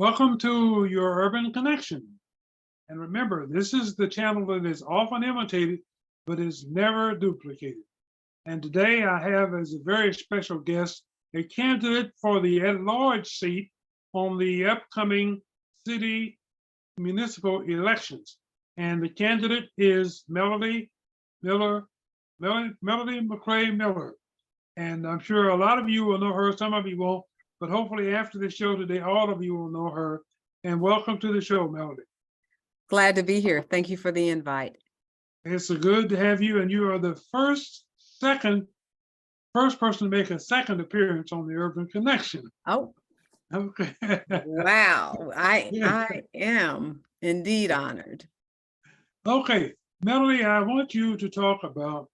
Welcome to your Urban Connection. And remember, this is the channel that is often imitated, but is never duplicated. And today I have as a very special guest, a candidate for the at-large seat on the upcoming city municipal elections. And the candidate is Melody McCray-Miller. And I'm sure a lot of you will know her, some of you won't, but hopefully after the show today, all of you will know her. And welcome to the show, Melody. Glad to be here. Thank you for the invite. It's so good to have you. And you are the first person to make a second appearance on the Urban Connection. Oh, Okay. wow. I am indeed honored. Okay, Melody, I want you to talk about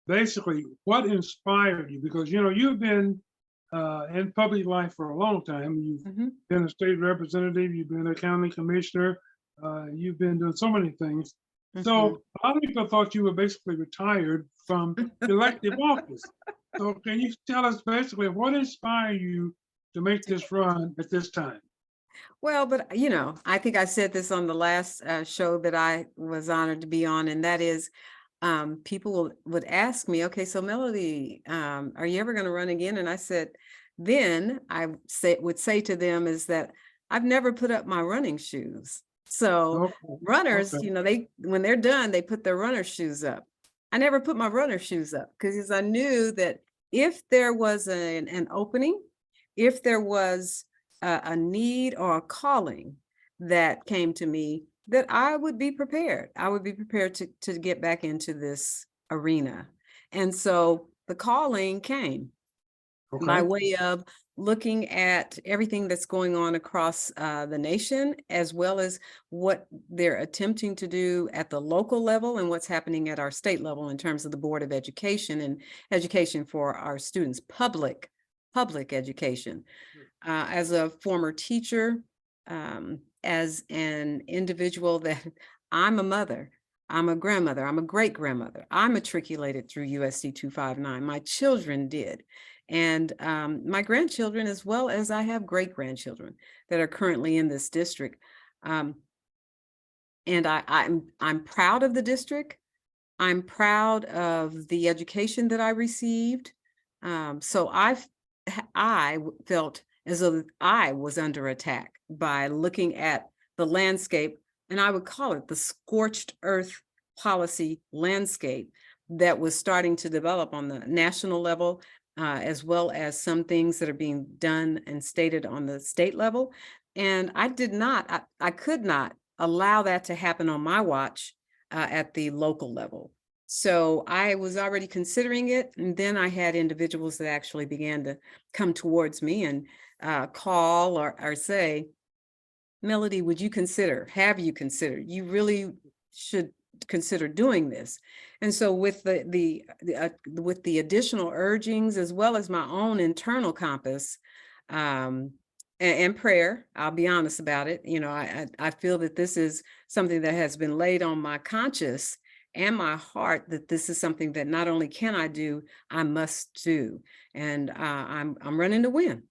basically what inspired you, because you've been in public life for a long time. You've been a state representative, you've been a county commissioner, you've been doing so many things. So a lot of people thought you were basically retired from elective office. So can you tell us basically what inspired you to make this run at this time? Well, but I think I said this on the last show that I was honored to be on, and that is people would ask me, okay, so Melody, are you ever going to run again? And I said, then I would say to them is that I've never put up my running shoes. So runners, when they're done, they put their runner shoes up. I never put my runner shoes up because I knew that if there was an opening, if there was a need or a calling that came to me, that I would be prepared. I would be prepared to get back into this arena. And so the calling came by way of looking at everything that's going on across the nation, as well as what they're attempting to do at the local level and what's happening at our state level in terms of the Board of Education and education for our students, public education. As a former teacher, as an individual that I'm a mother, I'm a grandmother, I'm a great grandmother. I matriculated through USD59. My children did. And my grandchildren, as well as I have great grandchildren that are currently in this district. And I'm proud of the district. I'm proud of the education that I received. So I felt as though I was under attack by looking at the landscape, and I would call it the scorched earth policy landscape that was starting to develop on the national level, as well as some things that are being done and stated on the state level. And I could not allow that to happen on my watch at the local level. So I was already considering it. And then I had individuals that actually began to come towards me and call or say, Melody, have you considered, you really should consider doing this. And so with with the additional urgings, as well as my own internal compass and prayer, I'll be honest about it. I feel that this is something that has been laid on my conscience and my heart, that this is something that not only can I do, I must do. And I'm running to win.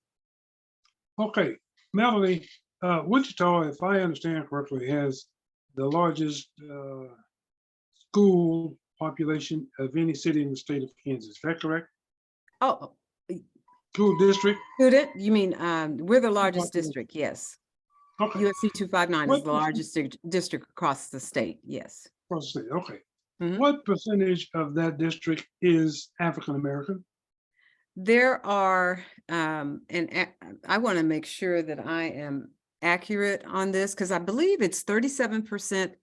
Okay, Melody, Wichita, if I understand correctly, has the largest school population of any city in the state of Kansas. Is that correct? Oh, school district? Student? You mean we're the largest district? Yes. Okay. USD59 is the largest district across the state. Yes. Across the state. Okay. What percentage of that district is African American? There are, and I want to make sure that I am accurate on this, because I believe it's 37%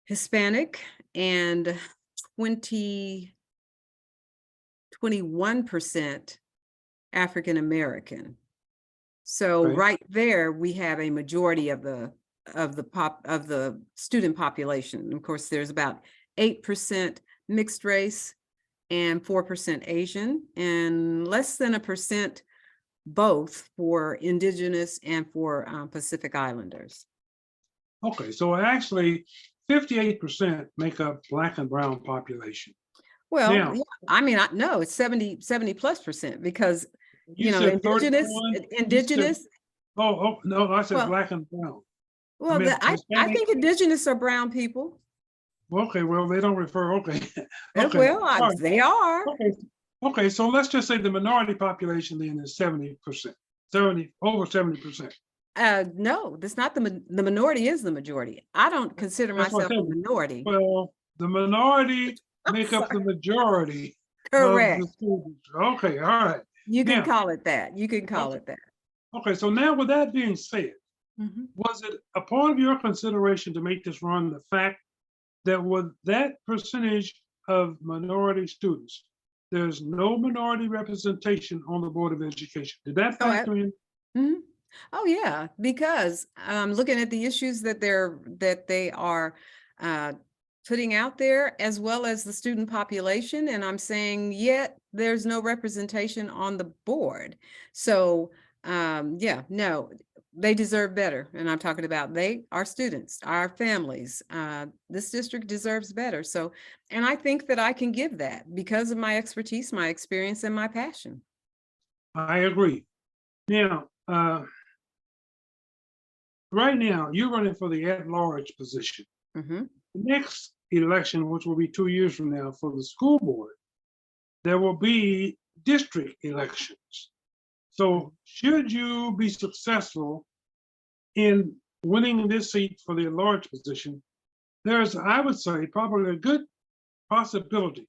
Hispanic and 21% African American. So right there, we have a majority of the student population. Of course, there's about 8% mixed race and 4% Asian, and less than 1% both for Indigenous and for Pacific Islanders. Okay, so actually 58% make up Black and brown population. Well, now, yeah, I mean, no, it's 70+%, because, Indigenous Oh, no, I said Well, black and brown. well, meant I Hispanic. think indigenous are brown people. Okay, well, they don't refer, okay. Okay, Well, all right, they are. okay. Okay, so let's just say the minority population then is 70%, 70, over 70%. No, that's not the minority is the majority. I don't consider That's what I myself a said. minority. Well, the minority I'm make up the sorry. majority of the Correct. students. Okay, all right. You can Now, call it that. You can call okay, it that. okay, so now with that being said, Mhm. was it a part of your consideration to make this run the fact that with that percentage of minority students, there's no minority representation on the Board of Education? Did that Oh, factor in? mhm. Oh, yeah, because looking at the issues that they are uh, putting out there, as well as the student population, and I'm saying yet there's no representation on the board. So yeah, no, they deserve better, and I'm talking about they, our students, our families. This district deserves better. So, and I think that I can give that because of my expertise, my experience, and my passion. I agree. Now, right now, you're running for the at-large position. Hmm. The next election, which will be 2 years from now for the school board, there will be district elections. So should you be successful in winning this seat for the at-large position, there's, I would say, probably a good possibility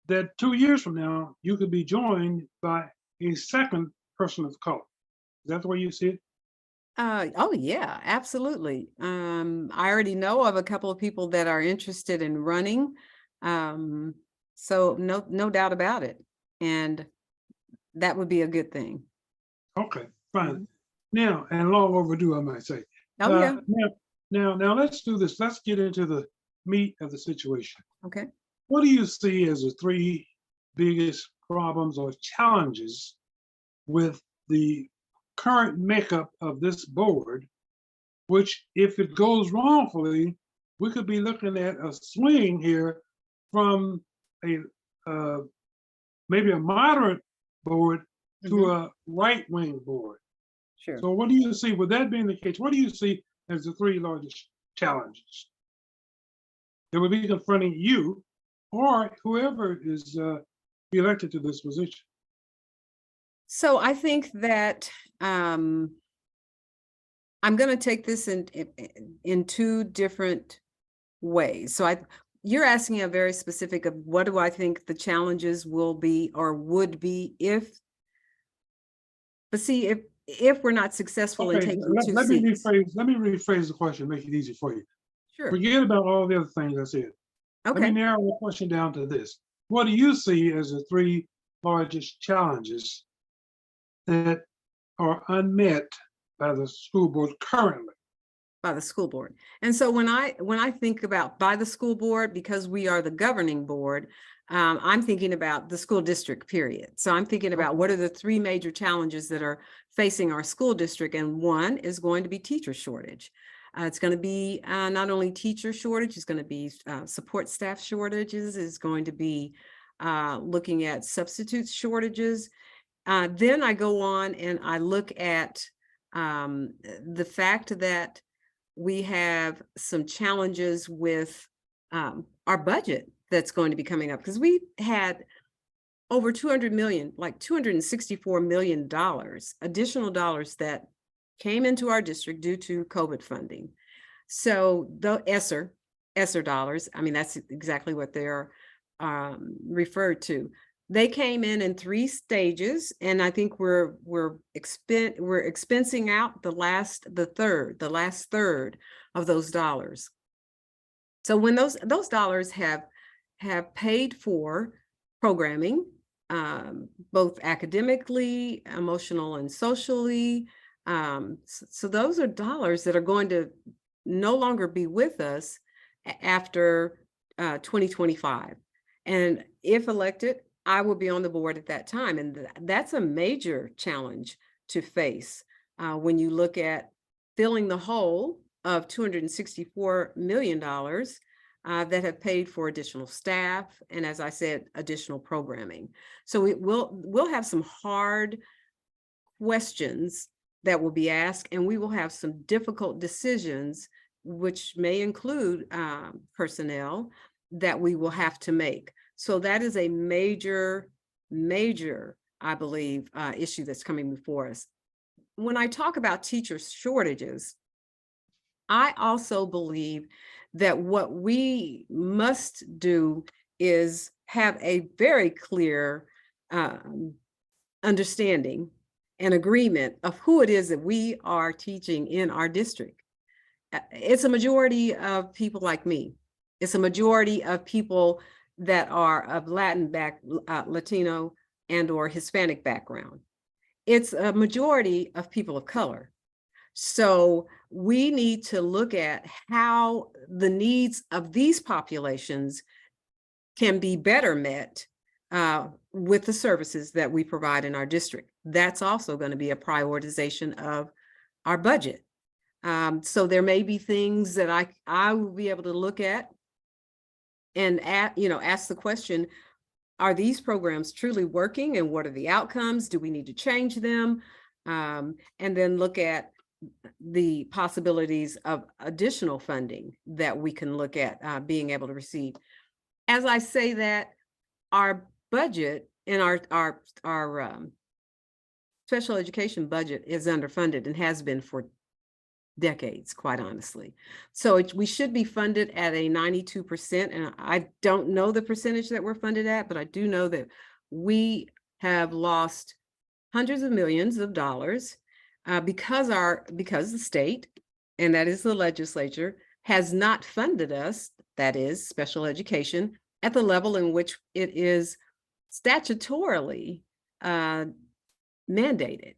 that 2 years from now, you could be joined by a second person of color. Is that the way you see it? Oh yeah, absolutely. I already know of a couple of people that are interested in running. Um, so no doubt about it. And that would be a good thing. Okay, fine. Mhm. Now, and long overdue, I might say. Oh yeah. Now, let's do this. Let's get into the meat of the situation. Okay. What do you see as the three biggest problems or challenges with the current makeup of this board, which, if it goes wrongfully, we could be looking at a swing here from a uh, maybe a moderate board to Mhm. a right-wing board? Sure. So what do you see, with that being the case, what do you see as the three largest challenges that would be confronting you or whoever is elected to this position? So I think that um, I'm going to take this in two different ways. So you're asking a very specific of what do I think the challenges will be or would be if, but see, if we're not successful in Okay, taking two let me seats. rephrase the question, make it easy for you. Sure. Forget about all the other things I said. Let me Okay. narrow the question down to this. What do you see as the three largest challenges that are unmet by the school board currently? By the school board. And so when I think about by the school board, because we are the governing board, I'm thinking about the school district, period. So I'm thinking about Okay. what are the three major challenges that are facing our school district, and one is going to be teacher shortage. It's going to be not only teacher shortage, it's going to be support staff shortages, it's going to be looking at substitute shortages. Then I go on and I look at the fact that we have some challenges with our budget that's going to be coming up, because we had over 200 million, like $264 million additional dollars that came into our district due to COVID funding. So the ESSER dollars, I mean, that's exactly what they're referred to. They came in three stages, and I think we're expensing out the last third of those dollars. So when those dollars have paid for programming, both academically, emotional, and socially, so those are dollars that are going to no longer be with us after 2025. And if elected, I will be on the board at that time. And that's a major challenge to face when you look at filling the hole of $264 million that have paid for additional staff. And as I said, additional programming. So we'll have some hard questions that will be asked, and we will have some difficult decisions, which may include personnel that we will have to make. So that is a major, I believe, issue that's coming before us. When I talk about teacher shortages, I also believe that what we must do is have a very clear understanding and agreement of who it is that we are teaching in our district. It's a majority of people like me. It's a majority of people that are of Latino and or Hispanic background. It's a majority of people of color. So we need to look at how the needs of these populations can be better met with the services that we provide in our district. That's also going to be a prioritization of our budget. So there may be things that I will be able to look at and ask the question, are these programs truly working, and what are the outcomes? Do we need to change them? And then look at the possibilities of additional funding that we can look at being able to receive. As I say that, our budget and our special education budget is underfunded and has been for decades, quite honestly. So we should be funded at a 92%. And I don't know the percentage that we're funded at, but I do know that we have lost hundreds of millions of dollars because the state, and that is the legislature, has not funded us, that is special education, at the level in which it is statutorily mandated.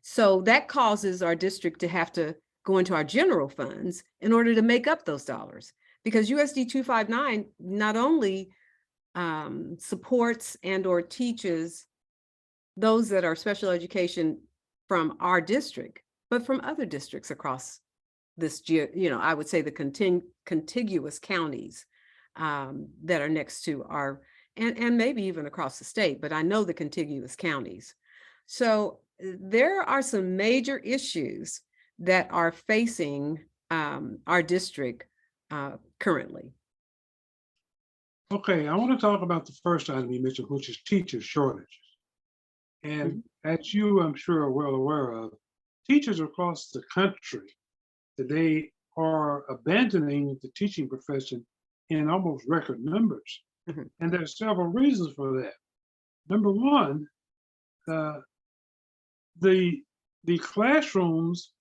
So that causes our district to have to go into our general funds in order to make up those dollars, because USD59 not only supports and or teaches those that are special education from our district, but from other districts across this, I would say the contiguous counties that are next to our, and maybe even across the state, but I know the contiguous counties. So there are some major issues that are facing our district currently. Okay, I want to talk about the first item you mentioned, which is teacher shortages. And as you, I'm sure, are well aware of, teachers across the country today are abandoning the teaching profession in almost record numbers. And there are several reasons for that. Number one, the classrooms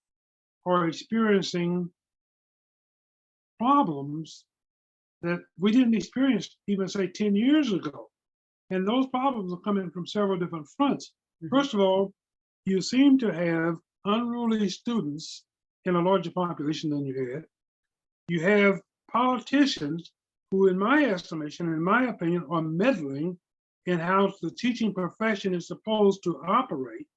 are experiencing problems that we didn't experience even, say, 10 years ago. And those problems are coming from several different fronts. First of all, you seem to have unruly students in a larger population than you had. You have politicians who, in my estimation, in my opinion, are meddling in how the teaching profession is supposed to operate.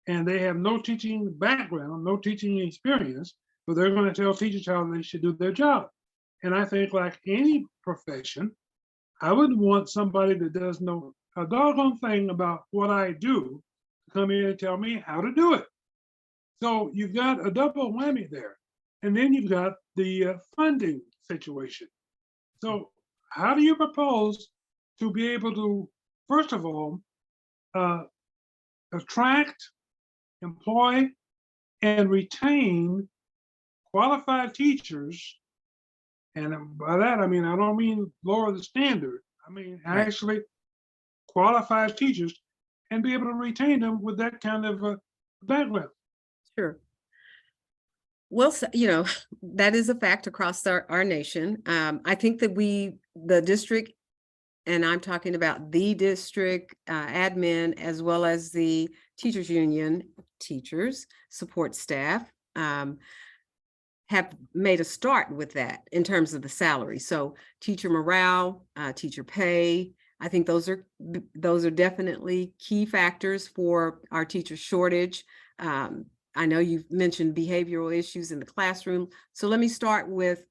And they have no teaching background, no teaching experience, but they're going to tell teachers how they should do their job. And I think, like any profession, I wouldn't want somebody that does know a doggone thing about what I do to come in and tell me how to do it. So you've got a double whammy there. And then you've got the funding situation. So how do you propose to be able to, first of all, attract, employ, and retain qualified teachers? And by that, I mean, I don't mean lower the standard. I mean, actually qualified teachers, and be able to retain them with that kind of background. Sure. Well, that is a fact across our nation. I think that the district, and I'm talking about the district admin, as well as the teachers union, teachers, support staff, have made a start with that in terms of the salary. So teacher morale, teacher pay, I think those are definitely key factors for our teacher shortage. I know you've mentioned behavioral issues in the classroom. So let me start with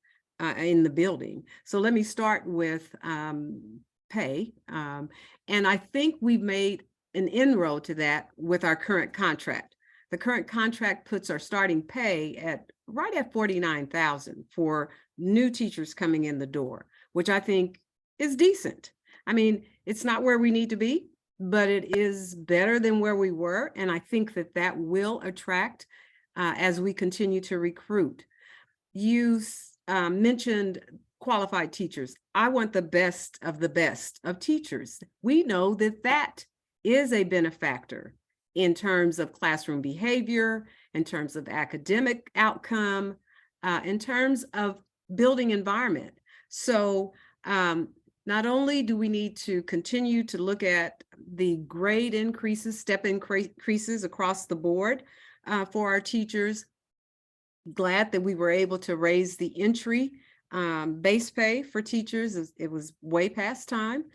in the building. So let me start with pay. And I think we've made an inroad to that with our current contract. the current contract puts our starting pay at right at $49,000 for new teachers coming in the door, which I think is decent. I mean, it's not where we need to be, but it is better than where we were. And I think that that will attract as we continue to recruit. You mentioned qualified teachers. I want the best of teachers. We know that that is a benefactor in terms of classroom behavior, in terms of academic outcome, in terms of building environment. So not only do we need to continue to look at the grade increases, step increases across the board for our teachers, glad that we were able to raise the entry base pay for teachers. It was way past time.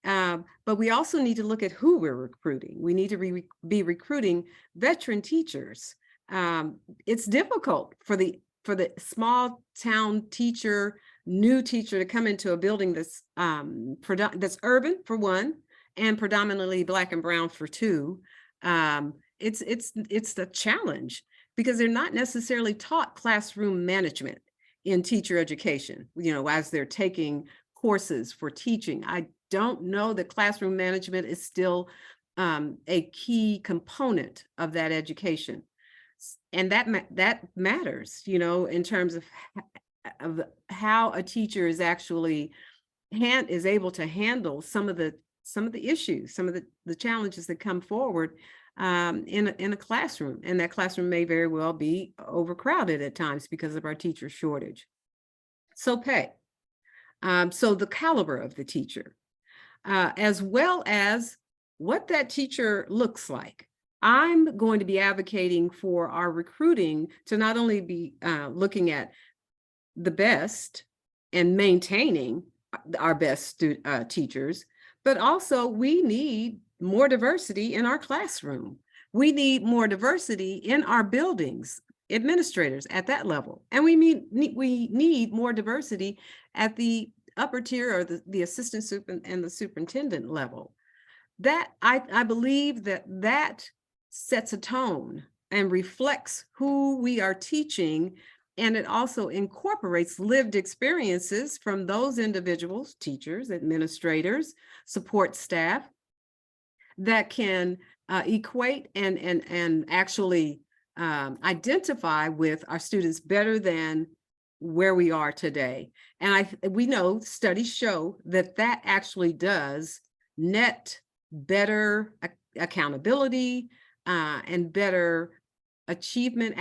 But we also need to look at who we're recruiting. We need to be recruiting veteran teachers. It's difficult for the small town teacher, new teacher to come into a building that's urban for one, and predominantly Black and brown for two. It's the challenge because they're not necessarily taught classroom management in teacher education, as they're taking courses for teaching. I don't know that classroom management is still a key component of that education. And that matters, in terms of how a teacher is actually is able to handle some of the issues, some of the challenges that come forward in a classroom. And that classroom may very well be overcrowded at times because of our teacher shortage. So pay. So the caliber of the teacher, as well as what that teacher looks like. I'm going to be advocating for our recruiting to not only be looking at the best and maintaining our best teachers, but also we need more diversity in our classroom. We need more diversity in our buildings, administrators at that level. And we need more diversity at the upper tier or the assistant and the superintendent level. That I believe that sets a tone and reflects who we are teaching. And it also incorporates lived experiences from those individuals, teachers, administrators, support staff, that can equate and actually identify with our students better than where we are today. And we know studies show that actually does net better accountability and better achievement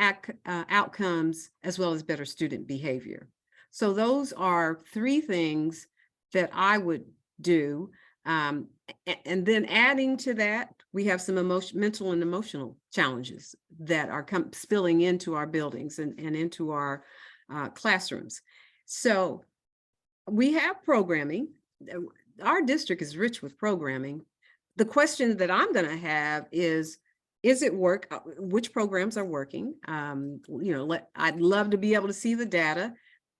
outcomes, as well as better student behavior. So those are three things that I would do. And then adding to that, we have some mental and emotional challenges that are spilling into our buildings and into our classrooms. So we have programming. Our district is rich with programming. The question that I'm going to have is it which programs are working? I'd love to be able to see the data,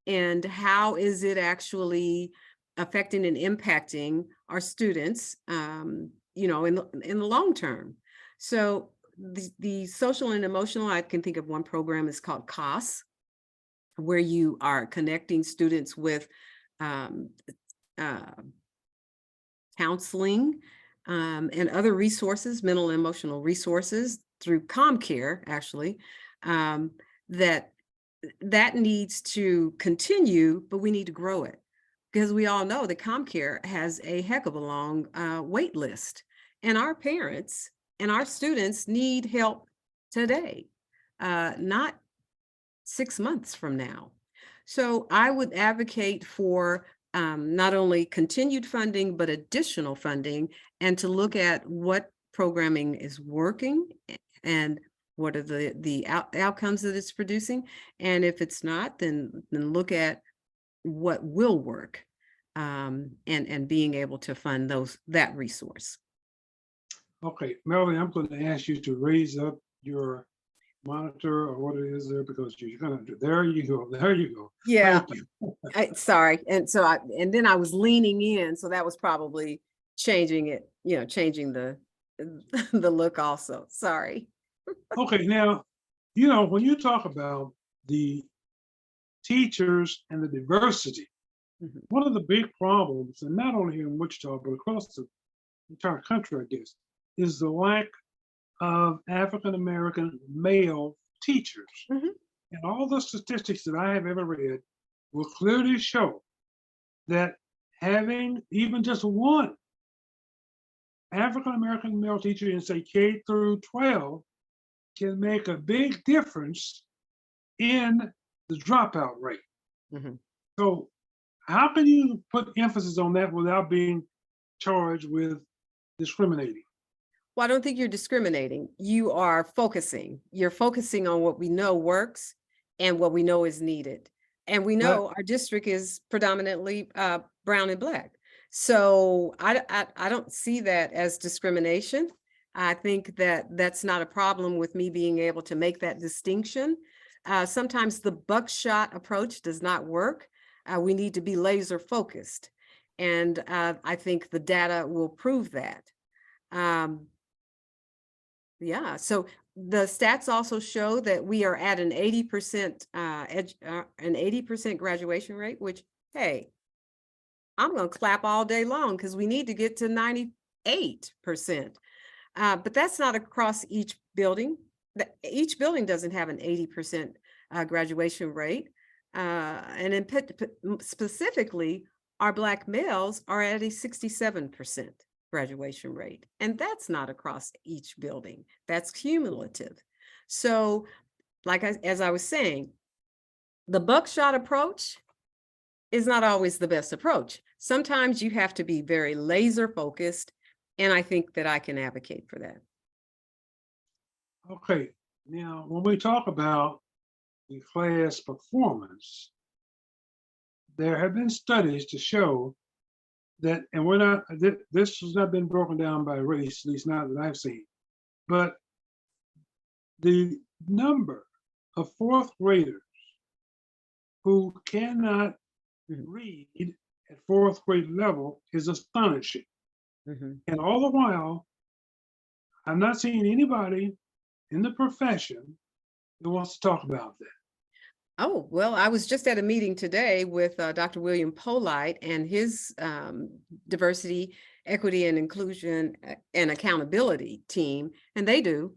and how is it actually affecting and impacting our students, in the long term. So the social and emotional, I can think of one program is called COS, where you are connecting students with counseling and other resources, mental and emotional resources through ComCare, actually, that needs to continue, but we need to grow it. Because we all know that ComCare has a heck of a long wait list, and our parents and our students need help today, not 6 months from now. So I would advocate for not only continued funding, but additional funding, and to look at what programming is working and what are the outcomes that it's producing. And if it's not, then look at what will work, and being able to fund that resource. Okay, Melody, I'm going to ask you to raise up your monitor or what it is there, because you're going to do. There you go. Yeah. Thank you. Sorry. And so then I was leaning in, so that was probably changing it, changing the look also. Sorry. Okay, now, you know, when you talk about the teachers and the diversity, Mhm. one of the big problems, and not only here in Wichita, but across the entire country, I guess, is the lack of African American male teachers. Mhm. And all the statistics that I have ever read will clearly show that having even just one African American male teacher in, say, K through 12 can make a big difference in the dropout rate. Mhm. So, how can you put emphasis on that without being charged with discriminating? Well, I don't think you're discriminating. You are focusing. You're focusing on what we know works and what we know is needed. And we That know our district is predominantly brown and black. So I don't see that as discrimination. I think that that's not a problem with me being able to make that distinction. Sometimes the buckshot approach does not work. We need to be laser focused. And I think the data will prove that. Um, yeah, so the stats also show that we are at an 80% an 80% graduation rate, which, hey, I'm gonna clap all day long because we need to get to 98%. But that's not across each building. Each building doesn't have an 80% graduation rate. And in specifically, our Black males are at a 67% graduation rate. And that's not across each building, that's cumulative. So, as I was saying, the buckshot approach is not always the best approach. Sometimes you have to be very laser focused, and I think that I can advocate for that. okay. Now, when we talk about the class performance, there have been studies to show that, and we're not, this has not been broken down by race, at least not that I've seen, but the number of fourth graders who cannot Mhm. read at fourth grade level is astonishing. Mhm. And all the while, I'm not seeing anybody in the profession that wants to talk about that. Oh, well, I was just at a meeting today with Dr. William Polite and his diversity, equity, and inclusion and accountability team, and they do.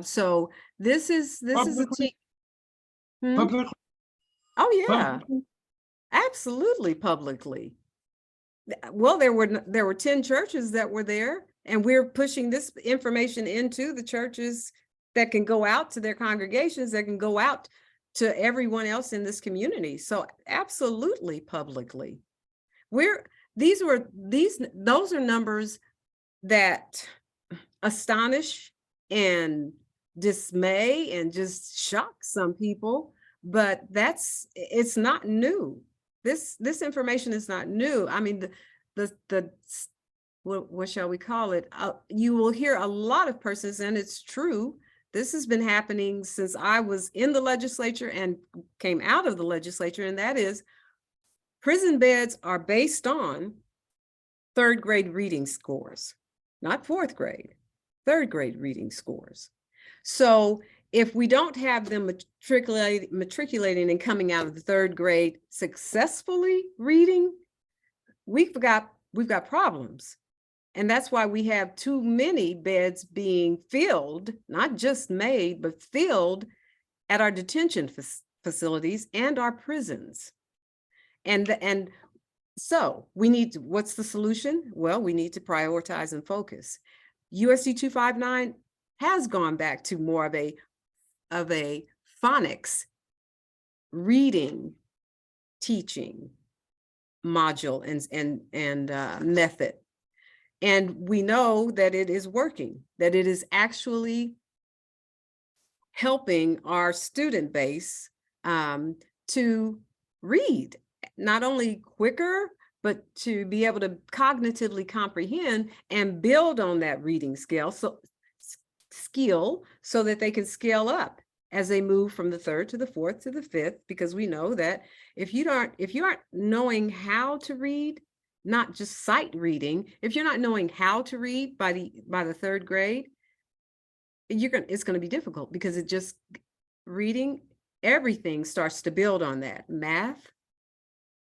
So this is a Publicly, team. Hmm? publicly, Oh yeah, publicly. absolutely publicly. Well, there were 10 churches that were there, and we're pushing this information into the churches that can go out to their congregations, that can go out to everyone else in this community. So absolutely publicly. We're those are numbers that astonish and dismay and just shock some people, but it's not new. This information is not new. I mean, what shall we call it? You will hear a lot of persons, and it's true. This has been happening since I was in the legislature and came out of the legislature, and that is prison beds are based on third grade reading scores, not fourth grade, third grade reading scores. So if we don't have them matriculating and coming out of the third grade successfully reading, we've got problems. And that's why we have too many beds being filled, not just made, but filled at our detention facilities and our prisons. And so what's the solution? Well, we need to prioritize and focus. USD259 has gone back to more of a phonics reading, teaching module and method. And we know that it is working, that it is actually helping our student base to read, not only quicker, but to be able to cognitively comprehend and build on that reading skill so that they can scale up as they move from the third to the fourth to the fifth, because we know that if you aren't knowing how to read, not just sight reading, if you're not knowing how to read by the third grade, it's going to be difficult because it just reading, everything starts to build on that. Math,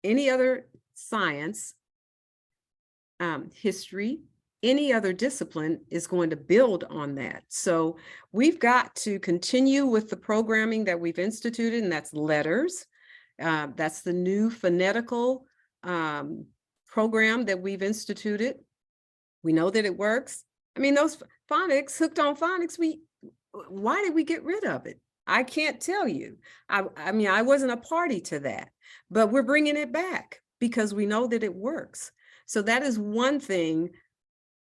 any other science, history, any other discipline is going to build on that. So we've got to continue with the programming that we've instituted, and that's letters. That's the new phonetical program that we've instituted. We know that it works. I mean, those phonics, hooked on phonics, why did we get rid of it? I can't tell you. I mean, I wasn't a party to that, but we're bringing it back because we know that it works. So that is one thing,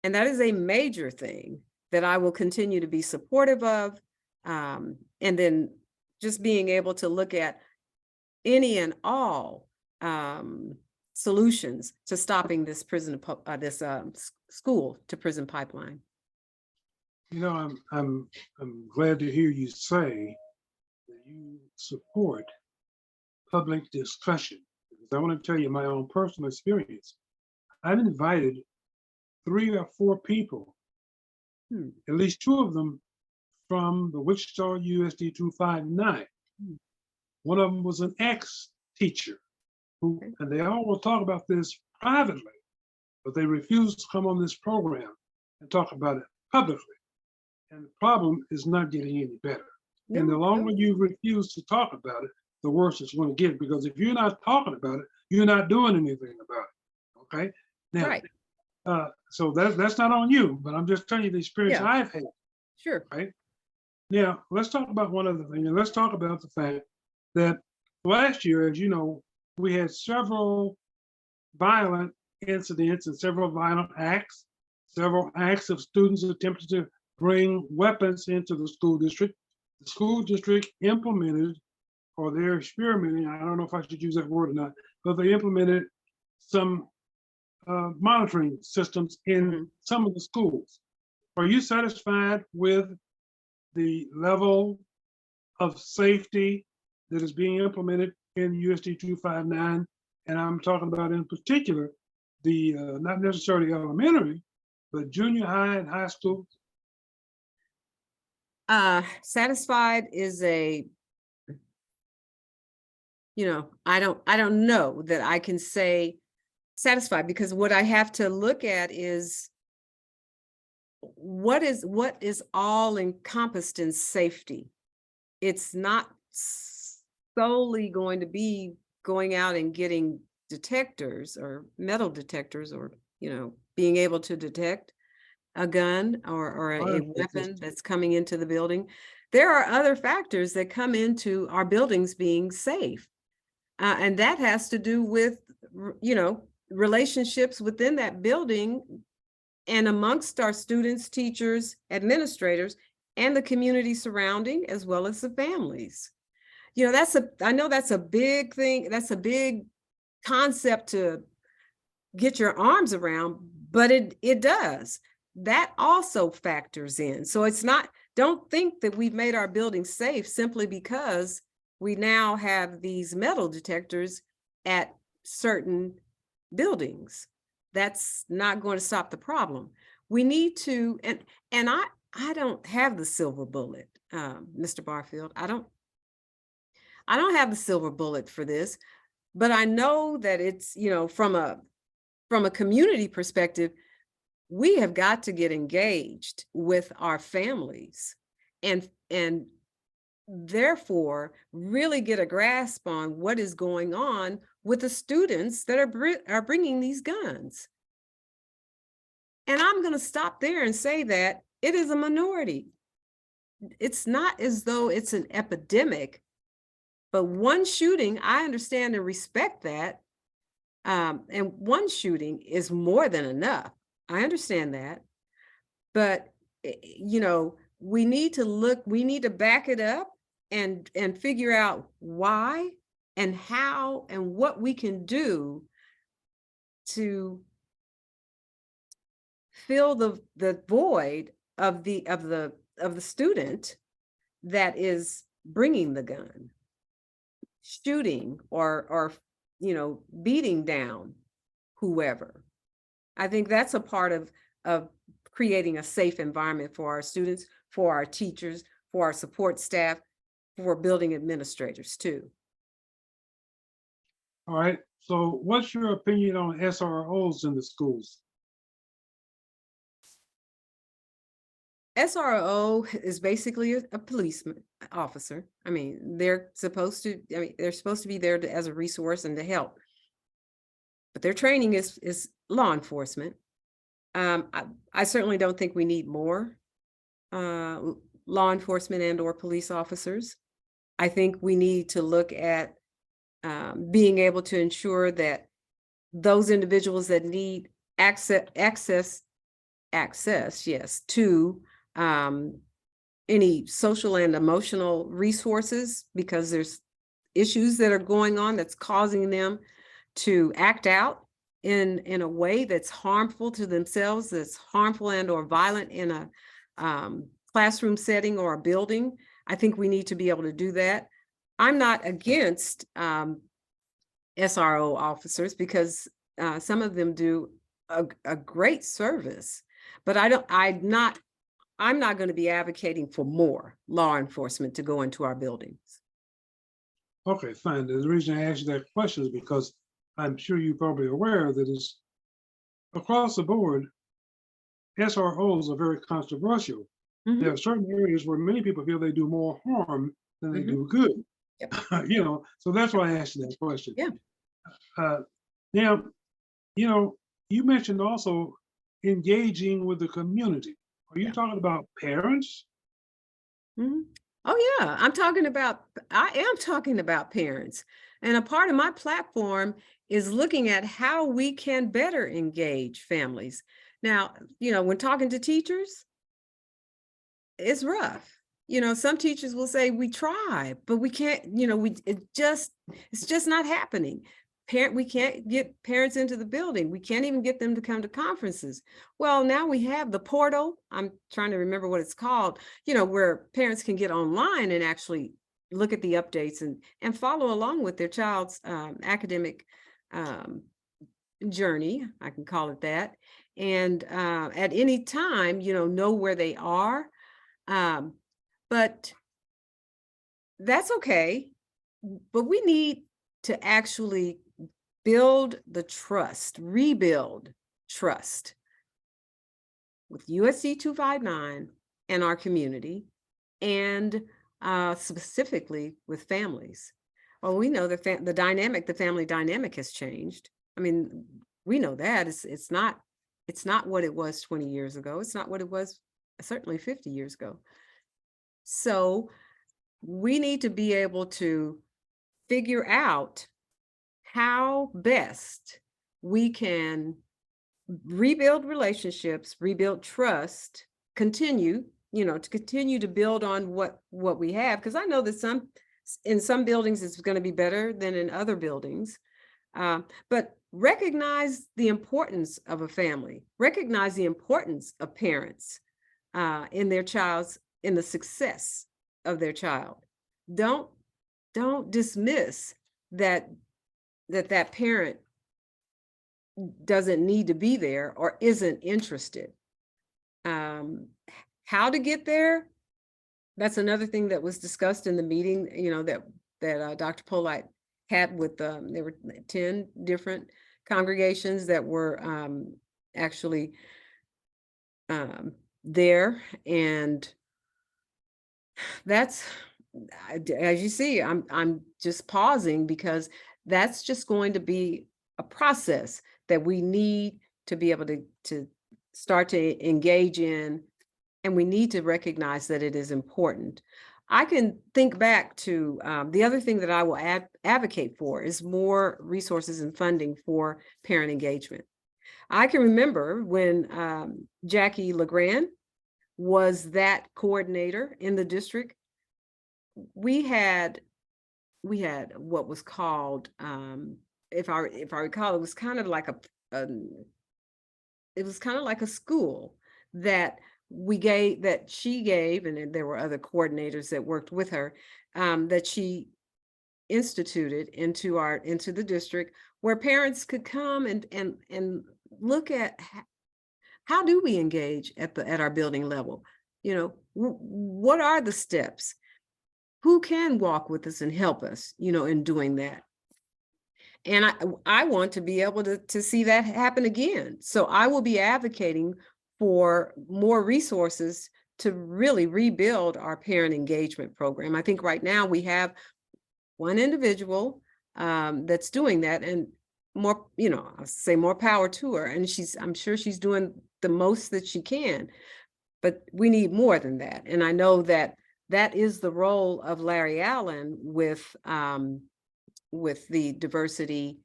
and that is a major thing that I will continue to be supportive of. And then just being able to look at any and all solutions to stopping this school to prison pipeline. You know, I'm glad to hear you say that you support public discussion. Because I want to tell you my own personal experience. I've invited 3 or 4 people, at least 2 of them from the Wichita USD59. One of them was an ex-teacher who, and they all will talk about this privately, but they refuse to come on this program and talk about it publicly. And the problem is not getting any better. And the longer you refuse to talk about it, the worse it's going to get. Because if you're not talking about it, you're not doing anything about it. Okay. Now, Right. So that's not on you, but I'm just telling you the experience I've had. Sure. Right. Now, let's talk about one other thing, and let's talk about the fact that last year, as you know, we had several violent incidents and several violent acts, several acts of students attempting to bring weapons into the school district. The school district implemented, or they're experimenting, I don't know if I should use that word or not, but they implemented some monitoring systems in some of the schools. Are you satisfied with the level of safety that is being implemented in USD 259? And I'm talking about in particular, the not necessarily elementary, but junior high and high school. Satisfied is I don't know that I can say satisfied, because what I have to look at is what is all encompassed in safety. It's not solely going to be going out and getting detectors or metal detectors, or being able to detect a gun or a weapon that's coming into the building. There are other factors that come into our buildings being safe. And that has to do with, relationships within that building and amongst our students, teachers, administrators, and the community surrounding, as well as the families. I know that's a big thing. That's a big concept to get your arms around, but it does. That also factors in. So it's not, don't think that we've made our buildings safe simply because we now have these metal detectors at certain buildings. That's not going to stop the problem. We need to, and I don't have the silver bullet, Mr. Barfield. I don't have the silver bullet for this, but I know that it's, from a community perspective, we have got to get engaged with our families and therefore really get a grasp on what is going on with the students that are bringing these guns. And I'm going to stop there and say that it is a minority. It's not as though it's an epidemic, but one shooting, I understand and respect that. And one shooting is more than enough. I understand that, but we need to back it up and figure out why and how and what we can do to fill the void of the student that is bringing the gun, shooting or beating down whoever. I think that's a part of creating a safe environment for our students, for our teachers, for our support staff, for building administrators too. All right. So what's your opinion on SROs in the schools? SRO is basically a policeman officer. I mean, they're supposed to be there as a resource and to help. But their training is law enforcement. I certainly don't think we need more law enforcement and or police officers. I think we need to look at being able to ensure that those individuals that need access, yes, to any social and emotional resources, because there's issues that are going on that's causing them to act out in a way that's harmful to themselves, that's harmful and or violent in a classroom setting or a building. I think we need to be able to do that. I'm not against SRO officers because some of them do a great service, but I'm not going to be advocating for more law enforcement to go into our buildings. Okay, fine. The reason I asked you that question is because I'm sure you're probably aware that it's across the board, SROs are very controversial. Mhm. There are certain areas where many people feel they do more harm than they do good. Yep. So that's why I asked you that question. Yeah. Now, you mentioned also engaging with the community. Are you Yeah. talking about parents? Mhm. Oh yeah, I am talking about parents. And a part of my platform is looking at how we can better engage families. Now, when talking to teachers, it's rough. Some teachers will say we try, but we can't, it's just not happening. We can't get parents into the building. We can't even get them to come to conferences. Well, now we have the portal. I'm trying to remember what it's called, where parents can get online and actually look at the updates and follow along with their child's academic journey, I can call it that. And at any time, know where they are. But that's okay. But we need to actually rebuild trust with USD59 and our community, and specifically with families. Well, we know the family dynamic has changed. I mean, we know that it's not what it was 20 years ago. It's not what it was certainly 50 years ago. So we need to be able to figure out how best we can rebuild relationships, rebuild trust, continue to build on what we have. Because I know that in some buildings it's going to be better than in other buildings. But recognize the importance of a family, recognize the importance of parents in the success of their child. Don't dismiss that parent doesn't need to be there or isn't interested. How to get there? That's another thing that was discussed in the meeting, that Dr. Polite had with there were 10 different congregations that were actually there, and that's, as you see, I'm just pausing because that's just going to be a process that we need to be able to start to engage in, and we need to recognize that it is important. I can think back to the other thing that I will advocate for is more resources and funding for parent engagement. I can remember when Jackie LeGrand was that coordinator in the district. We had what was called, if I recall, it was kind of like a school that she gave, and there were other coordinators that worked with her, that she instituted into the district, where parents could come and look at how do we engage at our building level. what are the steps? Who can walk with us and help us, in doing that? And I want to be able to see that happen again. So I will be advocating for more resources to really rebuild our parent engagement program. I think right now we have one individual that's doing that, and more, I'll say more power to her. And I'm sure she's doing the most that she can, but we need more than that. And I know that is the role of Larry Allen with the diversity,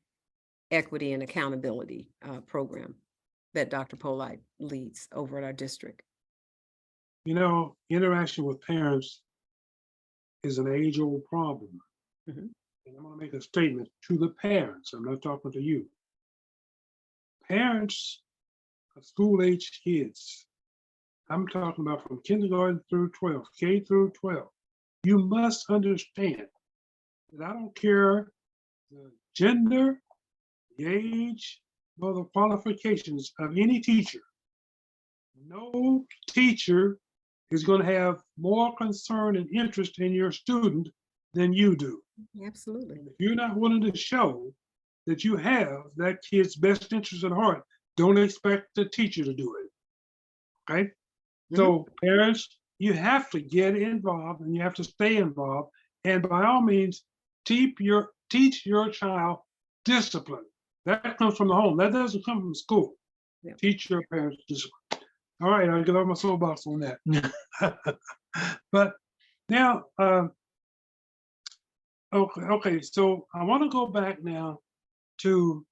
equity, and accountability program that Dr. Polite leads over at our district. Interaction with parents is an age-old problem. Mm-hmm. And I'm going to make a statement to the parents. I'm not talking to you. Parents of school-age kids, I'm talking about from kindergarten through 12, K through 12. You must understand that I don't care the gender, the age, nor the qualifications of any teacher. No teacher is going to have more concern and interest in your student than you do. Absolutely. And if you're not willing to show that you have that kid's best interest at heart, don't expect the teacher to do it. Okay? Mm-hmm. So parents, you have to get involved and you have to stay involved. And by all means, teach your child discipline. That comes from the home. That doesn't come from school. Yeah. Teach your parents discipline. All right, I'll get off my soapbox on that. But now, okay, so I want to go back now to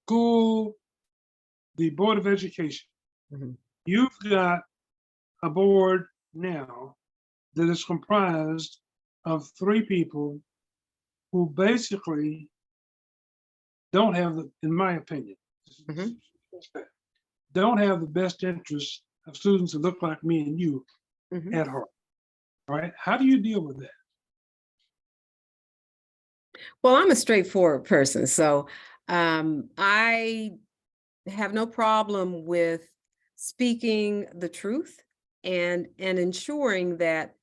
school, the Board of Education. Mm-hmm. You've got a board now that is comprised of 3 people who basically don't have, in my opinion, mm-hmm. don't have the best interests of students that look like me and you mm-hmm. at heart. All right, how do you deal with that? Well, I'm a straightforward person, so I have no problem with speaking the truth and ensuring that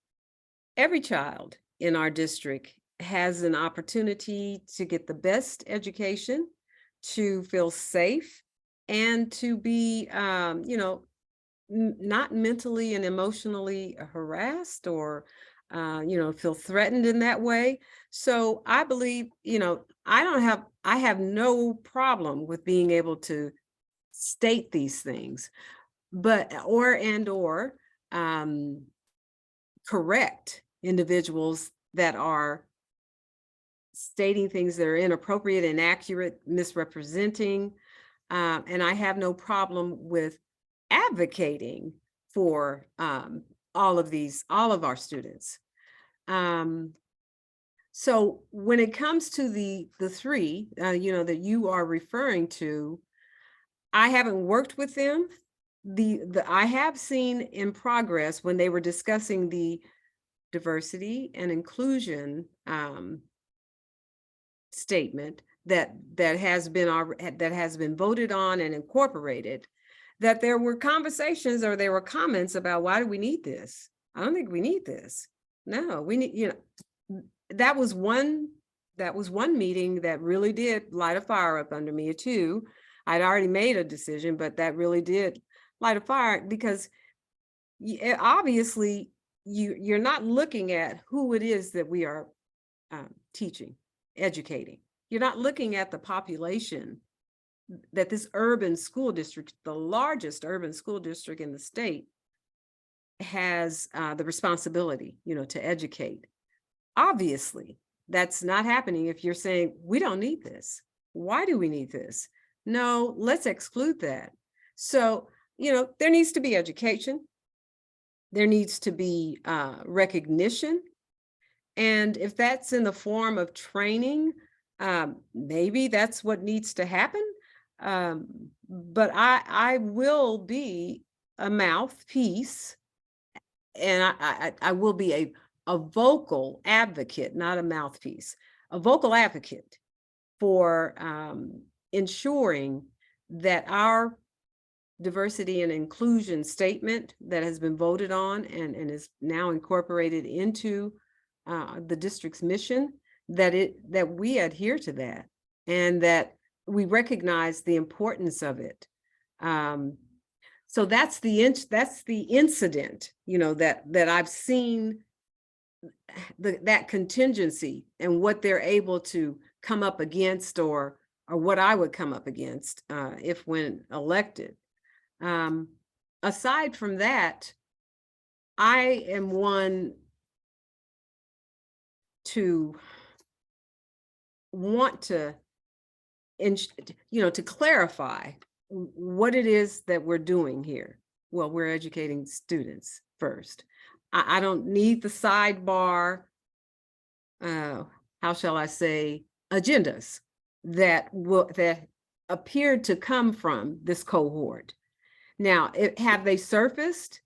every child in our district has an opportunity to get the best education, to feel safe, and to be, not mentally and emotionally harassed or, feel threatened in that way. So I believe, I have no problem with being able to state these things, but, or correct individuals that are stating things that are inappropriate, inaccurate, misrepresenting. And I have no problem with advocating for all of our students. So when it comes to the 3, that you are referring to, I haven't worked with them. I have seen in progress when they were discussing the diversity and inclusion statement that has been voted on and incorporated, that there were conversations or there were comments about, why do we need this? I don't think we need this. No, we need, that was one meeting that really did light a fire up under me too. I'd already made a decision, but that really did light a fire, because obviously you're not looking at who it is that we are teaching, educating. You're not looking at the population that this urban school district, the largest urban school district in the state, has the responsibility, to educate. Obviously, that's not happening if you're saying, we don't need this. Why do we need this? No, let's exclude that. So, there needs to be education. There needs to be recognition. And if that's in the form of training, maybe that's what needs to happen. But I will be a mouthpiece, and I will be a vocal advocate, not a mouthpiece, a vocal advocate for ensuring that our diversity and inclusion statement that has been voted on and is now incorporated into the district's mission, that we adhere to that and that we recognize the importance of it. So that's the incident, that I've seen, that contingency and what they're able to come up against, or what I would come up against if when elected. Aside from that, I am one to want to, to clarify what it is that we're doing here. Well, we're educating students first. I don't need the sidebar, how shall I say, agendas that appeared to come from this cohort. Now, have they surfaced?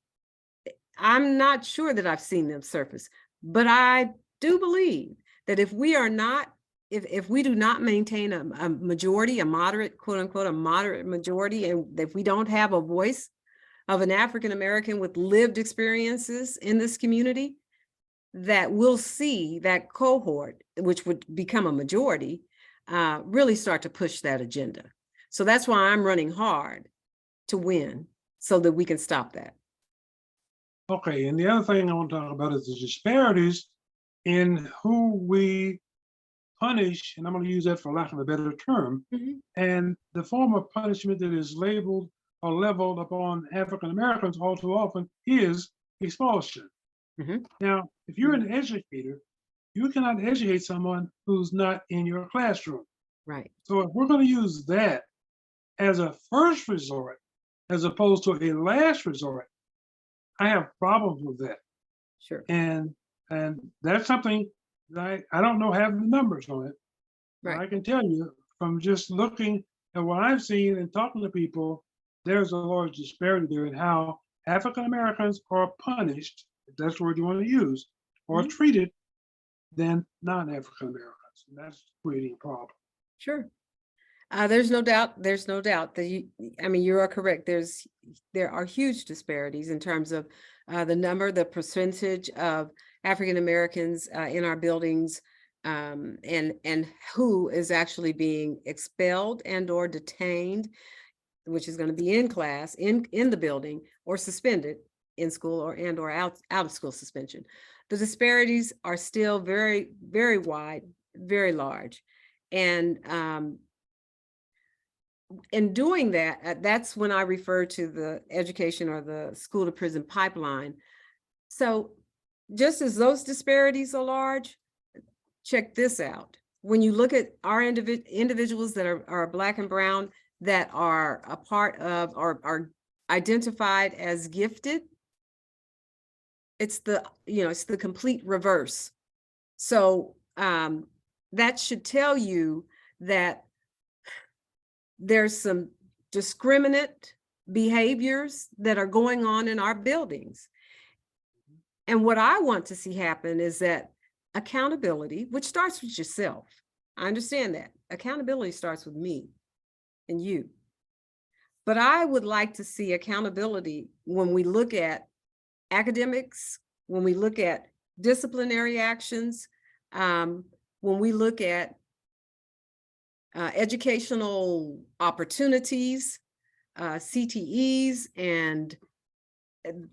I'm not sure that I've seen them surface, but I do believe that if we do not maintain a majority, a moderate, quote unquote, a moderate majority, and if we don't have a voice of an African American with lived experiences in this community, that we'll see that cohort, which would become a majority, really start to push that agenda. So that's why I'm running hard to win, so that we can stop that. Okay, and the other thing I want to talk about is the disparities in who we punish, and I'm going to use that for lack of a better term, and the form of punishment that is labeled or leveled upon African Americans all too often is expulsion. Now, if you're an educator, you cannot educate someone who's not in your classroom. Right. So if we're going to use that as a first resort, as opposed to a last resort, I have problems with that. Sure. And that's something that I don't know, have the numbers on it. Right. But I can tell you from just looking at what I've seen and talking to people, there's a large disparity there in how African Americans are punished, if that's the word you want to use, or treated than non-African Americans. And that's creating a problem. Sure. There's no doubt that you are correct. There are huge disparities in terms of the percentage of African Americans in our buildings, and who is actually being expelled and or detained, which is going to be in class, in the building, or suspended in school, or out of school suspension. The disparities are still very, very wide, very large. And in doing that, that's when I refer to the education or the school to prison pipeline. So just as those disparities are large, check this out. When you look at our individuals that are Black and brown, that are a part of, or are identified as gifted, it's the complete reverse. So that should tell you that there's some discriminate behaviors that are going on in our buildings. And what I want to see happen is that accountability, which starts with yourself. I understand that. Accountability starts with me and you. But I would like to see accountability when we look at academics, when we look at disciplinary actions, when we look at educational opportunities, CTEs and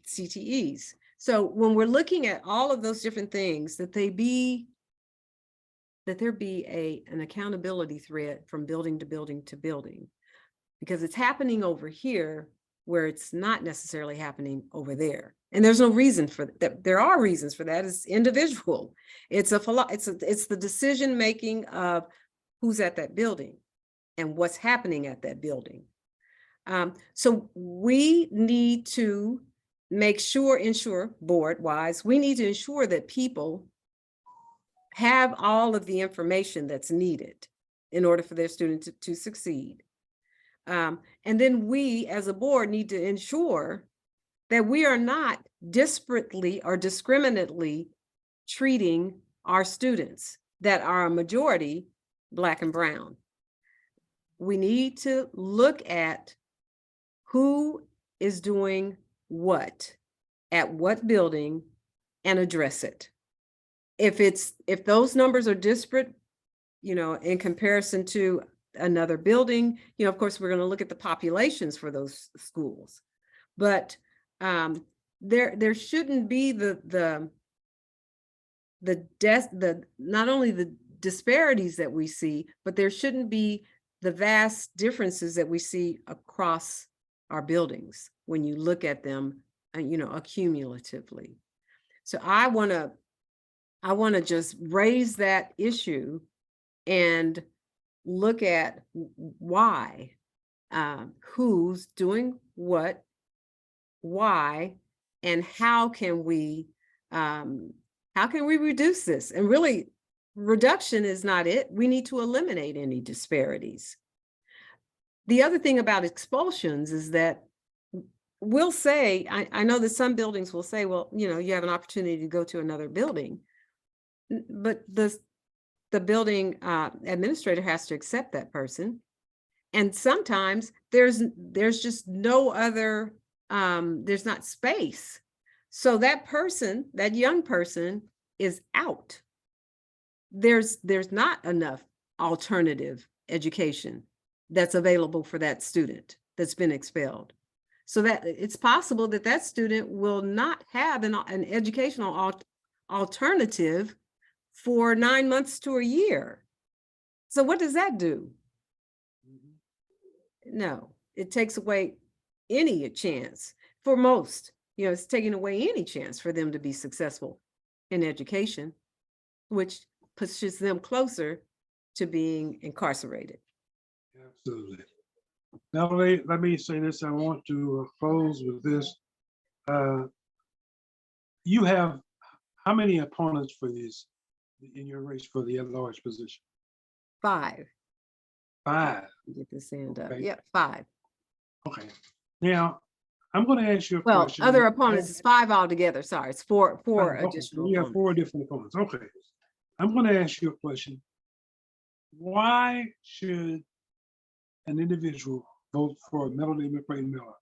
CTEs. So when we're looking at all of those different things, that there be an accountability thread from building to building to building, because it's happening over here where it's not necessarily happening over there. And there's no reason for that. There are reasons for that. It's individual. It's the decision making of who's at that building and what's happening at that building. So we need to ensure board-wise, we need to ensure that people have all of the information that's needed in order for their students to succeed. And then we as a board need to ensure that we are not disparately or discriminately treating our students that are a majority Black and brown. We need to look at who is doing what at what building and address it. If those numbers are disparate, in comparison to another building, of course, we're going to look at the populations for those schools. But there shouldn't be the not only the disparities that we see, but there shouldn't be the vast differences that we see across our buildings when you look at them, accumulatively. So I want to just raise that issue and look at why, who's doing what, why, and how can we reduce this? And really, reduction is not it. We need to eliminate any disparities. The other thing about expulsions is that we'll say, I know that some buildings will say, well, you have an opportunity to go to another building, but the building administrator has to accept that person. And sometimes there's just no other, there's not space. So that person, that young person, is out. There's not enough alternative education that's available for that student that's been expelled. So that it's possible that that student will not have an educational alternative for 9 months to a year. So what does that do? No, it takes away any chance for most. It's taking away any chance for them to be successful in education, which pushes them closer to being incarcerated. Absolutely. Melody, let me say this. I want to close with this. You have how many opponents for this in your race for the at-large position? 5. 5. Get this hand up. Okay. Yep, 5. Okay. Now, I'm going to ask you a Well, question. other opponents is 5 altogether. Sorry, it's four Okay. additional. You have 4 different opponents. Okay. I'm going to ask you a question. Why should an individual vote for Melody McCray-Miller?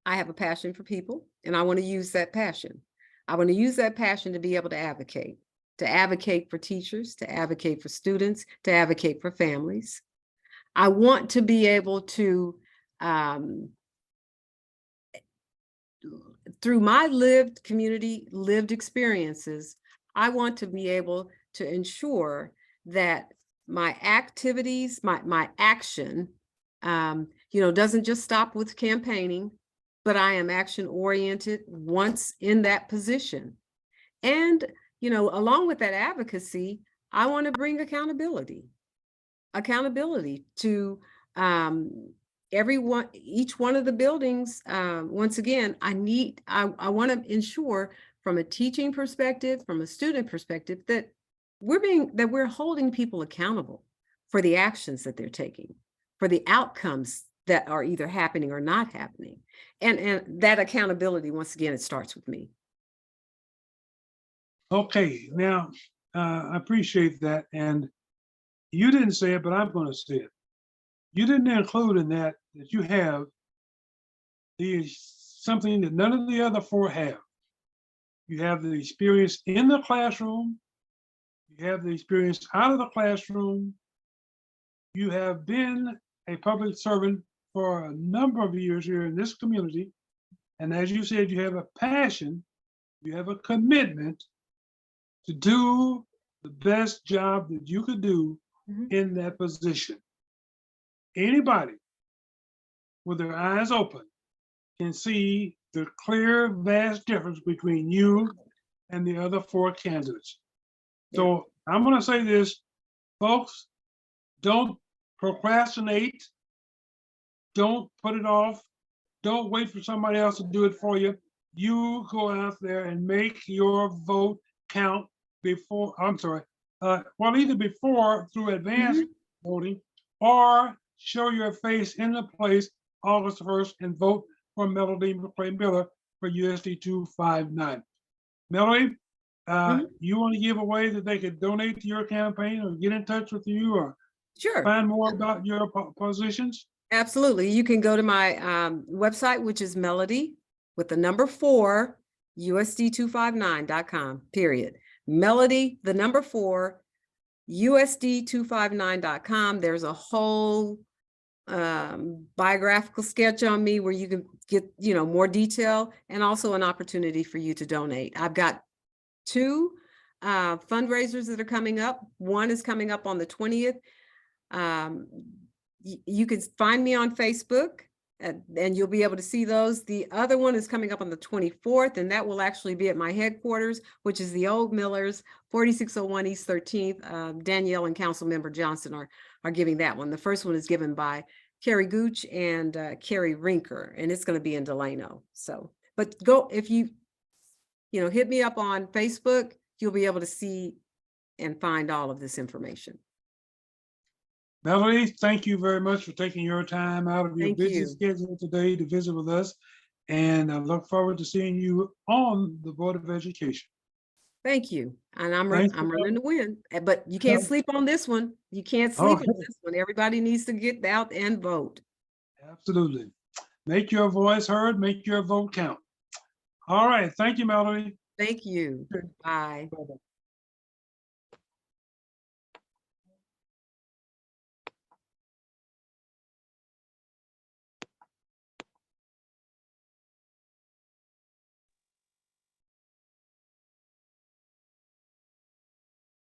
I have a passion for people, and I want to use that passion. I want to use that passion to be able to advocate for teachers, to advocate for students, to advocate for families. I want to be able to, through my lived experiences, I want to be able to ensure that my activities, my action, doesn't just stop with campaigning, but I am action oriented once in that position. And, along with that advocacy, I want to bring accountability to everyone, each one of the buildings. Once again, I want to ensure from a teaching perspective, from a student perspective, that we're holding people accountable for the actions that they're taking, for the outcomes that are either happening or not happening. And that accountability, once again, it starts with me. Okay, now I appreciate that. And you didn't say it, but I'm going to say it. You didn't include in that you have something that none of the other 4 have. You have the experience in the classroom. You have the experience out of the classroom. You have been a public servant for a number of years here in this community. And as you said, you have a passion, you have a commitment to do the best job that you could do in that position. Anybody with their eyes open can see the clear, vast difference between you and the other 4 candidates. So I'm going to say this, folks, don't procrastinate. Don't put it off. Don't wait for somebody else to do it for you. You go out there and make your vote count before, either before through advanced voting, or show your face in the place August 1st and vote for Melody McCray-Miller for USD 259. Melody, you want to give away that they could donate to your campaign or get in touch with you or Sure. find more about your positions? Absolutely. You can go to my website, which is Melody with the number 4, USD259.com, period. Melody, the number 4, USD259.com. There's a whole biographical sketch on me where you can get, more detail, and also an opportunity for you to donate. I've got 2 fundraisers that are coming up. One is coming up on the 20th. You can find me on Facebook and you'll be able to see those. The other one is coming up on the 24th, and that will actually be at my headquarters, which is the Old Millers, 4601 East 13th. Danielle and Councilmember Johnson are giving that one. The first one is given by Carrie Gooch and Carrie Rinker, and it's going to be in Delano. So, but go, if you hit me up on Facebook, you'll be able to see and find all of this information. Melody, thank you very much for taking your time out of your Thank busy you. schedule today to visit with us. And I look forward to seeing you on the Board of Education. Thank you. And I'm Thanks for running to win, but you can't sleep on this one. You can't sleep on this one. Everybody needs to get out and vote. Absolutely. Make your voice heard, make your vote count. All right. Thank you, Melody. Thank you. Bye. Bye-bye.